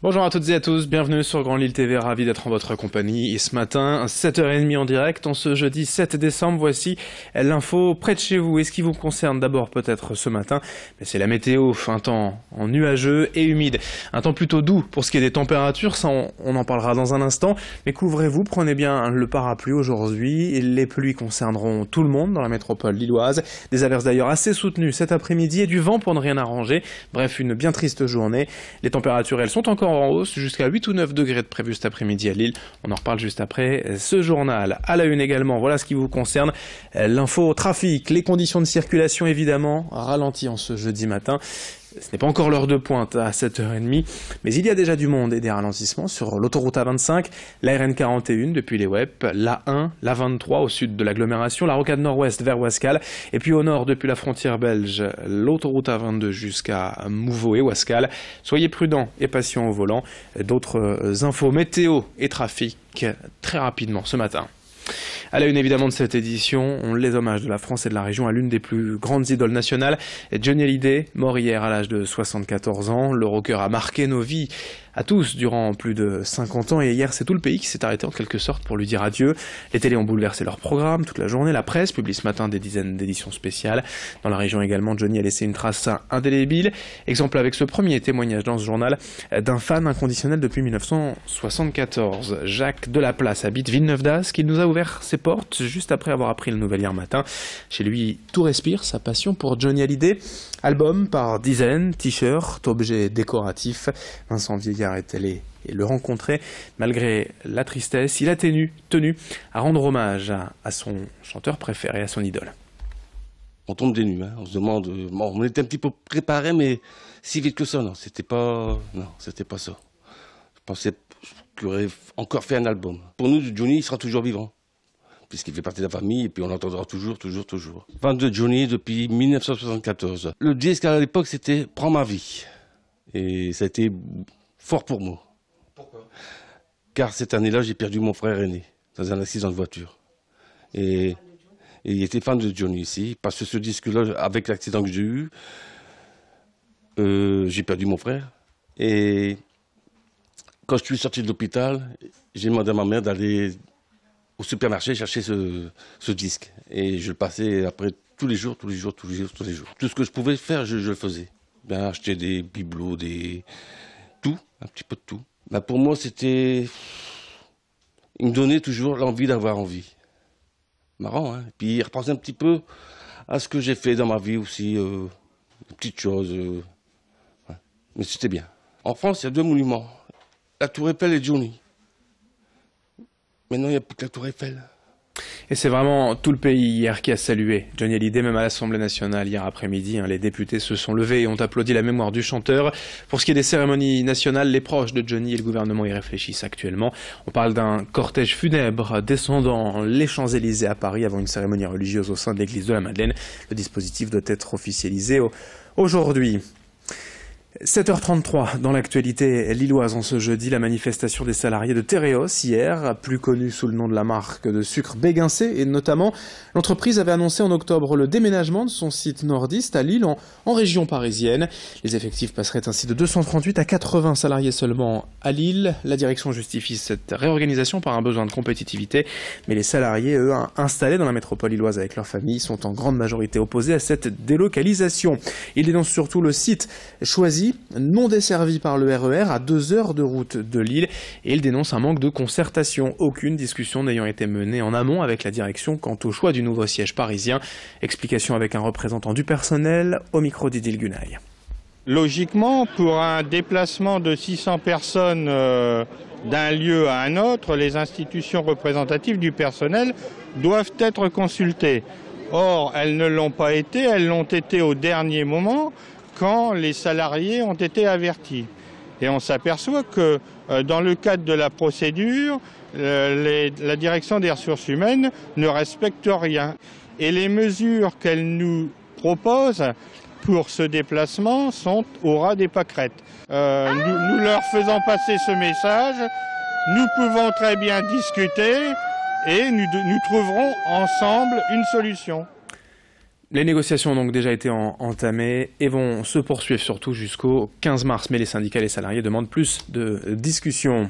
Bonjour à toutes et à tous, bienvenue sur Grand Lille TV, ravi d'être en votre compagnie. Et ce matin, 7h30 en direct, en ce jeudi 7 décembre, voici l'info près de chez vous. Et ce qui vous concerne d'abord peut-être ce matin, c'est la météo, un temps nuageux et humide. Un temps plutôt doux pour ce qui est des températures, ça on en parlera dans un instant. Mais couvrez-vous, prenez bien le parapluie aujourd'hui. Les pluies concerneront tout le monde dans la métropole lilloise. Des averses d'ailleurs assez soutenues cet après-midi et du vent pour ne rien arranger. Bref, une bien triste journée. Les températures, elles sont encore en hausse, jusqu'à 8 ou 9 degrés de prévu cet après-midi à Lille. On en reparle juste après ce journal. À la une également, voilà ce qui vous concerne. L'info trafic, les conditions de circulation évidemment ralenties en ce jeudi matin. Ce n'est pas encore l'heure de pointe à 7h30, mais il y a déjà du monde et des ralentissements sur l'autoroute A25, la RN 41 depuis les WEP, la 1, la 23 au sud de l'agglomération, la rocade nord-ouest vers Ouascal, et puis au nord depuis la frontière belge, l'autoroute A22 jusqu'à Mouveau et Ouascal. Soyez prudents et patients au volant. D'autres infos météo et trafic très rapidement ce matin. À la une évidemment de cette édition, les hommages de la France et de la région à l'une des plus grandes idoles nationales, Johnny Hallyday, mort hier à l'âge de 74 ans. Le rocker a marqué nos vies à tous durant plus de 50 ans et hier c'est tout le pays qui s'est arrêté en quelque sorte pour lui dire adieu. Les télés ont bouleversé leur programme toute la journée, la presse publie ce matin des dizaines d'éditions spéciales. Dans la région également, Johnny a laissé une trace indélébile. Exemple avec ce premier témoignage dans ce journal d'un fan inconditionnel depuis 1974. Jacques Delaplace habite Villeneuve-d'Ascq. Il nous a ouvert ses portes juste après avoir appris la nouvelle hier matin. Chez lui, tout respire, sa passion pour Johnny Hallyday. Album par dizaines, t-shirts, objets décoratifs. Vincent Vieillard est allé le rencontrer. Malgré la tristesse, il a tenu à rendre hommage à son chanteur préféré, à son idole. On tombe des nues, hein. On se demande... Bon, on était un petit peu préparés, mais si vite que ça, non. C'était pas ça. Je pensais qu'il aurait encore fait un album. Pour nous, Johnny, il sera toujours vivant, puisqu'il fait partie de la famille, et puis on l'entendra toujours. Fan de Johnny depuis 1974. Le disque à l'époque, c'était « Prends ma vie ». Et ça a été fort pour moi. Pourquoi? Car cette année-là, j'ai perdu mon frère aîné dans un accident de voiture. Et il était fan de Johnny ici, parce que ce disque-là, avec l'accident que j'ai eu, j'ai perdu mon frère. Et quand je suis sorti de l'hôpital, j'ai demandé à ma mère d'aller au supermarché chercher ce disque. Et je le passais après tous les jours. Tout ce que je pouvais faire, je le faisais. Ben, acheter des bibelots, tout, un petit peu de tout. Ben, pour moi, c'était... Il me donnait toujours l'envie d'avoir envie. Marrant, hein. Puis il repensait un petit peu à ce que j'ai fait dans ma vie aussi, des petites choses. Ouais. Mais c'était bien. En France, il y a 2 monuments. La Tour Eiffel et Johnny. Maintenant, il n'y a plus que la Tour Eiffel. Et c'est vraiment tout le pays hier qui a salué Johnny Hallyday, même à l'Assemblée nationale hier après-midi. Les députés se sont levés et ont applaudi la mémoire du chanteur. Pour ce qui est des cérémonies nationales, les proches de Johnny et le gouvernement y réfléchissent actuellement. On parle d'un cortège funèbre descendant les Champs-Élysées à Paris avant une cérémonie religieuse au sein de l'église de la Madeleine. Le dispositif doit être officialisé aujourd'hui. 7h33 dans l'actualité lilloise en ce jeudi, la manifestation des salariés de Tereos hier, plus connue sous le nom de la marque de sucre Béguincé, et notamment l'entreprise avait annoncé en octobre le déménagement de son site nordiste à Lille en région parisienne. Les effectifs passeraient ainsi de 238 à 80 salariés seulement à Lille. La direction justifie cette réorganisation par un besoin de compétitivité, mais les salariés, eux, installés dans la métropole lilloise avec leurs familles, sont en grande majorité opposés à cette délocalisation. Ils dénoncent surtout le site choisi non desservi par le RER à 2 heures de route de Lille et il dénonce un manque de concertation. Aucune discussion n'ayant été menée en amont avec la direction quant au choix du nouveau siège parisien. Explication avec un représentant du personnel au micro d'Idil Gunaï. Logiquement, pour un déplacement de 600 personnes d'un lieu à un autre, les institutions représentatives du personnel doivent être consultées. Or, elles ne l'ont pas été, elles l'ont été au dernier moment, quand les salariés ont été avertis. Et on s'aperçoit que dans le cadre de la procédure, la direction des ressources humaines ne respecte rien. Et les mesures qu'elle nous propose pour ce déplacement sont au ras des pâquerettes. Nous leur faisons passer ce message, nous pouvons très bien discuter et nous trouverons ensemble une solution. Les négociations ont donc déjà été entamées et vont se poursuivre surtout jusqu'au 15 mars. Mais les syndicats et les salariés demandent plus de discussions.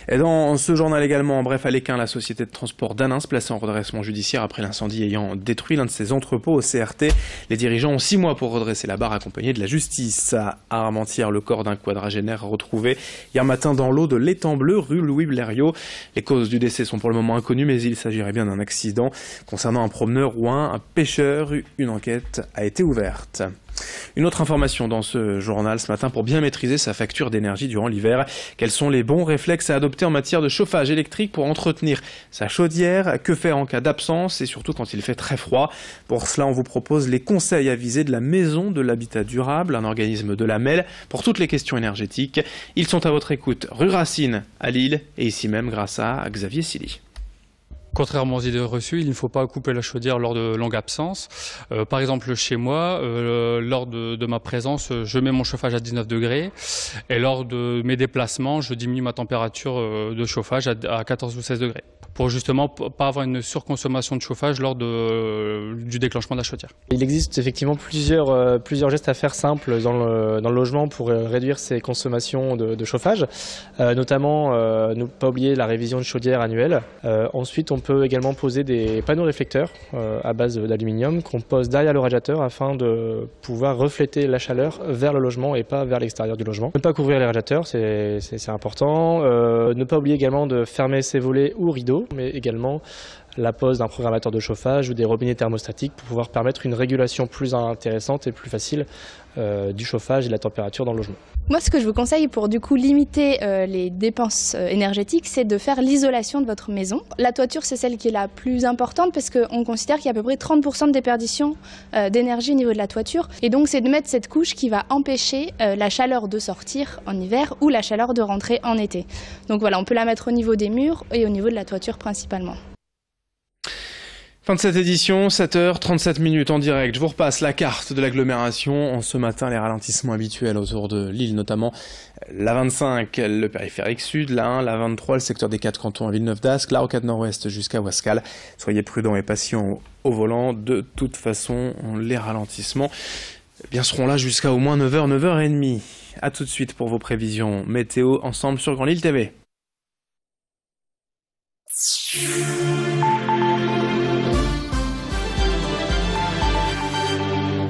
Et dans ce journal également, bref, à l'Équin, la société de transport d'Annins placée en redressement judiciaire après l'incendie ayant détruit l'un de ses entrepôts au CRT. Les dirigeants ont 6 mois pour redresser la barre accompagnés de la justice. À Armentières, le corps d'un quadragénaire retrouvé hier matin dans l'eau de l'étang bleu rue Louis Blériot. Les causes du décès sont pour le moment inconnues, mais il s'agirait bien d'un accident. Concernant un promeneur ou un pêcheur, une enquête a été ouverte. Une autre information dans ce journal ce matin, pour bien maîtriser sa facture d'énergie durant l'hiver. Quels sont les bons réflexes à adopter en matière de chauffage électrique pour entretenir sa chaudière? Que faire en cas d'absence et surtout quand il fait très froid? Pour cela, on vous propose les conseils avisés de la Maison de l'Habitat Durable, un organisme de la MEL pour toutes les questions énergétiques. Ils sont à votre écoute rue Racine à Lille et ici même grâce à Xavier Silly. Contrairement aux idées reçues, il ne faut pas couper la chaudière lors de longues absences. Par exemple, chez moi, lors de ma présence, je mets mon chauffage à 19 degrés et lors de mes déplacements, je diminue ma température de chauffage à 14 ou 16 degrés pour justement pas avoir une surconsommation de chauffage lors du déclenchement de la chaudière. Il existe effectivement plusieurs gestes à faire simples dans le logement pour réduire ses consommations de chauffage, notamment ne pas oublier la révision de chaudière annuelle. Ensuite, on peut également poser des panneaux réflecteurs à base d'aluminium qu'on pose derrière le radiateur afin de pouvoir refléter la chaleur vers le logement et pas vers l'extérieur du logement. Ne pas couvrir les radiateurs, c'est important. Ne pas oublier également de fermer ses volets ou rideaux, mais également la pose d'un programmateur de chauffage ou des robinets thermostatiques pour pouvoir permettre une régulation plus intéressante et plus facile du chauffage et de la température dans le logement. Moi, ce que je vous conseille pour du coup limiter les dépenses énergétiques, c'est de faire l'isolation de votre maison. La toiture, c'est celle qui est la plus importante parce qu'on considère qu'il y a à peu près 30% de déperdition d'énergie au niveau de la toiture. Et donc, c'est de mettre cette couche qui va empêcher la chaleur de sortir en hiver ou la chaleur de rentrer en été. Donc voilà, on peut la mettre au niveau des murs et au niveau de la toiture principalement. Fin de cette édition, 7h37 en direct. Je vous repasse la carte de l'agglomération. En ce matin, les ralentissements habituels autour de Lille, notamment la 25, le périphérique sud, la 1, la 23, le secteur des 4 cantons à Villeneuve-d'Ascq, la rocade nord-ouest jusqu'à Ouascal. Soyez prudents et patients au volant. De toute façon, les ralentissements seront là jusqu'à au moins 9h, 9h30. A tout de suite pour vos prévisions météo ensemble sur Grand Lille TV.